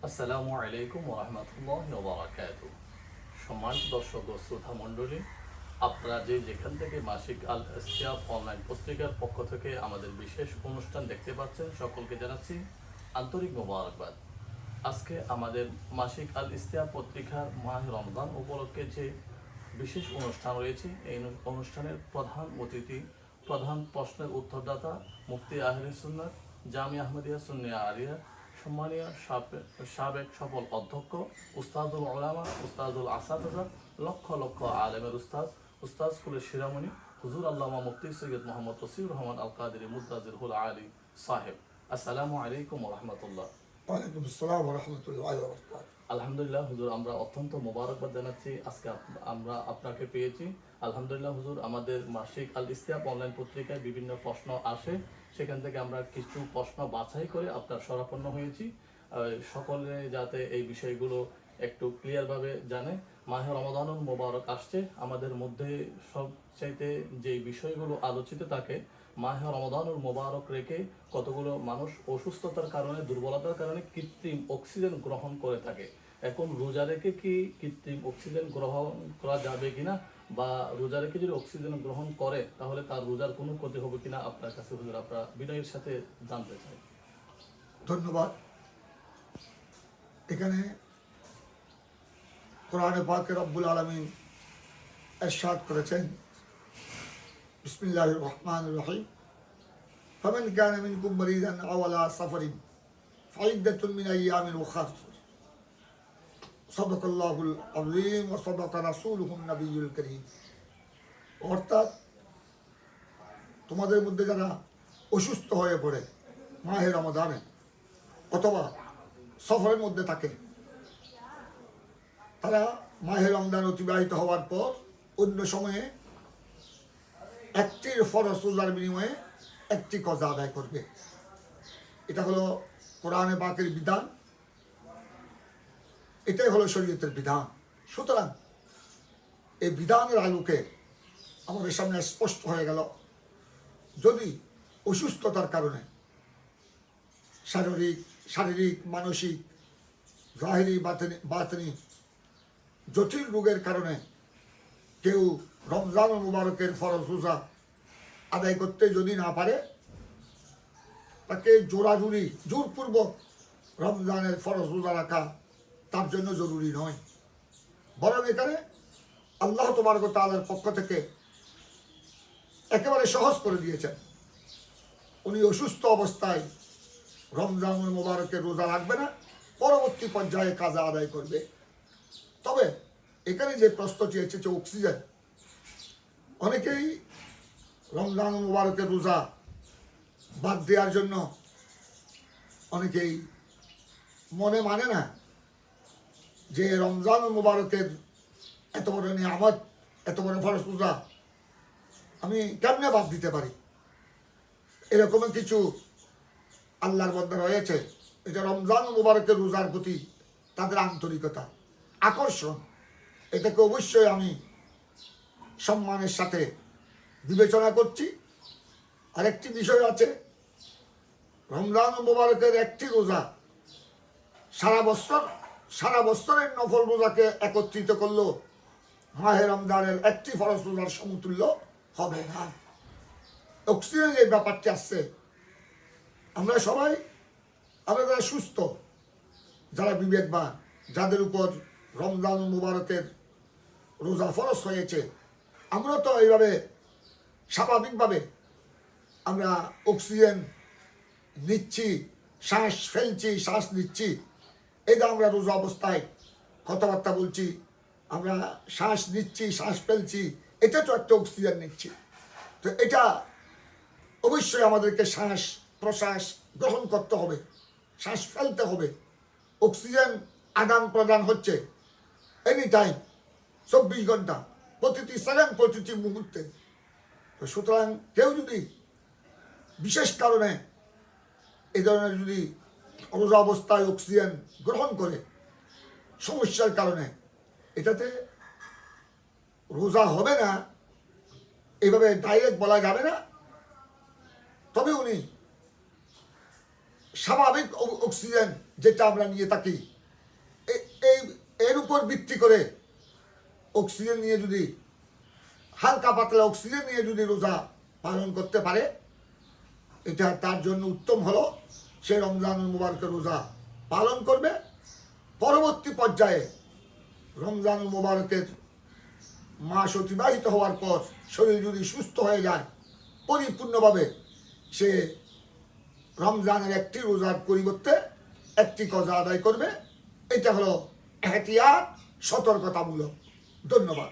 আসসালামু আলাইকুম ওয়া রাহমাতুল্লাহি ওয়া বারাকাতুহু। সম্মানিত দর্শক ও শ্রোতা মণ্ডলী, আপনারা যেখান থেকে মাসিক আল ইসতিয়াব অনলাইন পত্রিকার পক্ষ থেকে আমাদের বিশেষ অনুষ্ঠান দেখতে পাচ্ছেন, সকলকে জানাচ্ছি আন্তরিক মোবারকবাদ। আজকে আমাদের মাসিক আল ইসতিয়াব পত্রিকার মাহে রমজান উপলক্ষে যে বিশেষ অনুষ্ঠান রয়েছে, এই অনুষ্ঠানের প্রধান অতিথি, প্রধান প্রশ্নের উত্তরদাতা মুফতি আহলে সুন্নাত জামিয়া আহমদিয়া সুন্নিয়া আলিয়া সম্মানীয় সাবেক সফল অধ্যক্ষ উস্তাজুল উলামা উস্তাজুল আসাতিজা লক্ষ লক্ষ আলেমের উস্তাজ কুলের শিরামণি হুজুর আল্লামা মুফতি সৈয়দ মোহাম্মদ তসিউর রহমান আল কাদেরী মুদ্দাজিরুল আলী সাহেব। আসসালামু আলাইকুম ওয়া রাহমাতুল্লাহ। ওয়ালাইকুম আসসালাম ওয়া রাহমাতুল্লাহি ওয়া বারাকাতুহু। আলহামদুলিল্লাহ হুজুর, আমরা অত্যন্ত মোবারকবাদ জানাচ্ছি, আজকে আমরা আপনাকে পেয়েছি। আলহামদুলিল্লাহ হুজুর, আমাদের মাসিক আল ইসতিয়াব অনলাইন পত্রিকায় বিভিন্ন প্রশ্ন আসে, সেখান থেকে আমরা কিছু প্রশ্ন বাছাই করে আপনার শরণাপন্ন হয়েছি। সকলে যাতে এই বিষয়গুলো একটু ক্লিয়ারভাবে জানে। মাহে রমাদানুল মোবারক আসছে, আমাদের মধ্যে সবচাইতে যে বিষয়গুলো আলোচিত থাকে, মাহে রমাদানুল মোবারক রেখে কতগুলো মানুষ অসুস্থতার কারণে, দুর্বলতার কারণে কৃত্রিম অক্সিজেন গ্রহণ করে থাকে। এখন রোজা রেখে কি কৃত্রিম অক্সিজেন গ্রহণ করা যাবে কিনা, বা রোজা রেখে যদি অক্সিজেন গ্রহণ করে তাহলে তার রোজার কোনো ক্ষতি হবে কিনা, আপনার কাছে হুজুর আপনারা বিনয়ের সাথে জানতে চাই। ধন্যবাদ। এখানে কোরআনে পাকে রব্বুল আলামিন ইরশাদ করেছেন, বিসমিল্লাহির রহমানির রহিম, ফামান কানা মিনকুম মারিদান আও আলা সাফারিন ফাইদ্দাতুন মিন আইয়ামিন উখার। সাদাকাল্লাহুল আযীম ওয়া সাদাকা রাসূলুহুন নবিয়্যুল কারীম। অর্থাৎ তোমাদের মধ্যে যারা অসুস্থ হয়ে পড়ে মাহে রমাদানে অথবা সফরের মধ্যে থাকে, তারা মাহে রমজান অতিবাহিত হওয়ার পর অন্য সময়ে একটি ফরজ রোজার বিনিময়ে একটি কজা আদায় করবে। এটা হলো কোরআনে পাকের বিধান, এটাই হলো শরীয়তের বিধান। সুতরাং এই বিধানের আলোকে আমাদের সামনে স্পষ্ট হয়ে গেল, যদি অসুস্থতার কারণে শারীরিক মানসিক জাহিরি বাতিনি জটিল রোগের কারণে কেউ রমজান মুবারকের ফরজ রোজা আদায় করতে যদি না পারে, তাকে জোরপূর্বক রমজানের ফরজ রোজা রাখা তার জন্য জরুরি নয়, বরং এখানে আল্লাহ তাবারক ওয়া তাআলার পক্ষ থেকে একেবারে সহজ করে দিয়েছেন। উনি অসুস্থ অবস্থায় রমজান মুবারকের রোজা রাখবে না, পরবর্তী পর্যায়ে কাজা আদায় করবে। তবে এখানে যে প্রশ্নটি এসেছে অক্সিজেন, অনেকেই রমজান মুবারকের রোজা বাদ দেওয়ার জন্য অনেকেই মনে মানে না যে রমজান মুবারকের এত বড় নিয়ামত, এত বড় ফরজ রোজা আমি কেমনে বাদ দিতে পারি। এরকম কিছু আল্লাহর মধ্যে রয়েছে, এটা রমজান মুবারকের রোজার প্রতি তাদের আন্তরিকতা, আকর্ষণ, এটাকে অবশ্যই আমি সম্মানের সাথে বিবেচনা করছি। আরেকটি বিষয় আছে, রমজান মুবারকের একটি রোজা সারা বছরের নফল রোজাকে একত্রিত করলো মাহে রমজানের একটি ফরজ রোজার সমতুল্য হবে না। অক্সিজেনের এই ব্যাপারটি আসছে, আমরা সবাই, আমরা যারা সুস্থ, যারা বিবেকবান, যাদের উপর রমজান মুবারকের রোজা ফরজ হয়েছে, আমরা তো এইভাবে স্বাভাবিকভাবে আমরা অক্সিজেন নিচ্ছি, শ্বাস ফেলছি, শ্বাস নিচ্ছি, এই যে আমরা রোজা অবস্থায় কথাবার্তা বলছি, আমরা শ্বাস নিচ্ছি, শ্বাস ফেলছি, এটা তো একটা অক্সিজেন নিচ্ছি। তো এটা অবশ্যই আমাদেরকে শ্বাস প্রশ্বাস গ্রহণ করতে হবে, শ্বাস ফেলতে হবে। অক্সিজেন আদান প্রদান হচ্ছে এনি টাইম, 24 ঘন্টা, প্রতিটি সেকেন্ড, প্রতিটি মুহূর্তে। তো সুতরাং কেউ যদি বিশেষ কারণে এই ধরনের যদি রোজা অবস্থায় অক্সিজেন গ্রহণ করে সমস্যার কারণে, এটাতে রোজা হবে না এইভাবে ডাইরেক্ট বলা যাবে না। তবে উনি স্বাভাবিক অক্সিজেন যেটা আমরা নিয়ে থাকি উপর ভিত্তি করে অক্সিজেন নিয়ে যদি হালকা পাতলা অক্সিজেন নিয়ে যদি রোজা পালন করতে পারে, এটা তার জন্য উত্তম হলো সে রমজানুল মুবারকের রোজা পালন করবে। পরবর্তী পর্যায়ে রমজানুল মুবারকের মাস অতিবাহিত হওয়ার পর শরীর যদি সুস্থ হয়ে যায় পরিপূর্ণভাবে, সে রমজানের একটি রোজার পরিবর্তে একটি কজা আদায় করবে। এটা হলো এহতিয়াত, সতর্কতামূলক। ধন্যবাদ।